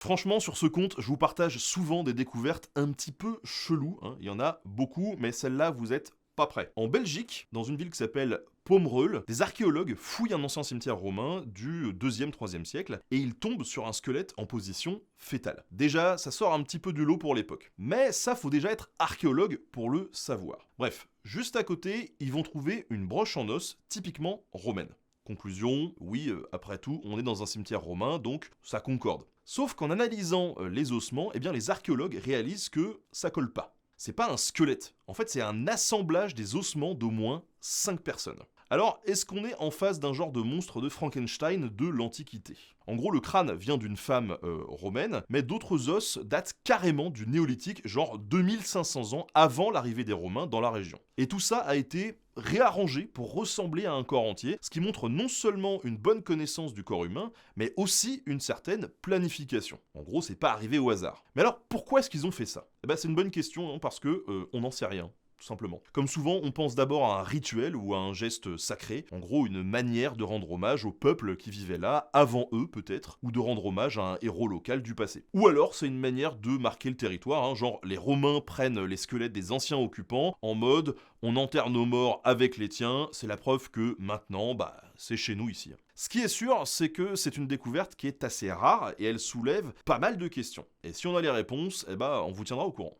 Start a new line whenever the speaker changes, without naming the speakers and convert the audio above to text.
Franchement, sur ce compte, je vous partage souvent des découvertes un petit peu cheloues, hein. Il y en a beaucoup, mais celle-là, vous êtes pas prêts. En Belgique, dans une ville qui s'appelle Pomerol, des archéologues fouillent un ancien cimetière romain du 2e-3e siècle et ils tombent sur un squelette en position fétale. Déjà, ça sort un petit peu du lot pour l'époque. Mais ça, faut déjà être archéologue pour le savoir. Bref, juste à côté, ils vont trouver une broche en os typiquement romaine. Conclusion, oui, après tout, on est dans un cimetière romain, donc ça concorde. Sauf qu'en analysant les ossements, eh bien les archéologues réalisent que ça colle pas. C'est pas un squelette, en fait c'est un assemblage des ossements d'au moins 5 personnes. Alors, est-ce qu'on est en face d'un genre de monstre de Frankenstein de l'Antiquité? En gros, le crâne vient d'une femme romaine, mais d'autres os datent carrément du néolithique, genre 2500 ans avant l'arrivée des Romains dans la région. Et tout ça a été réarrangé pour ressembler à un corps entier, ce qui montre non seulement une bonne connaissance du corps humain, mais aussi une certaine planification. En gros, c'est pas arrivé au hasard. Mais alors, pourquoi est-ce qu'ils ont fait ça? Eh ben, c'est une bonne question, hein, parce que on n'en sait rien. Tout simplement. Comme souvent, on pense d'abord à un rituel ou à un geste sacré, en gros une manière de rendre hommage au peuple qui vivait là, avant eux peut-être, ou de rendre hommage à un héros local du passé. Ou alors c'est une manière de marquer le territoire, hein, genre les Romains prennent les squelettes des anciens occupants, en mode on enterre nos morts avec les tiens, c'est la preuve que maintenant, c'est chez nous ici. Ce qui est sûr, c'est que c'est une découverte qui est assez rare et elle soulève pas mal de questions. Et si on a les réponses, on vous tiendra au courant.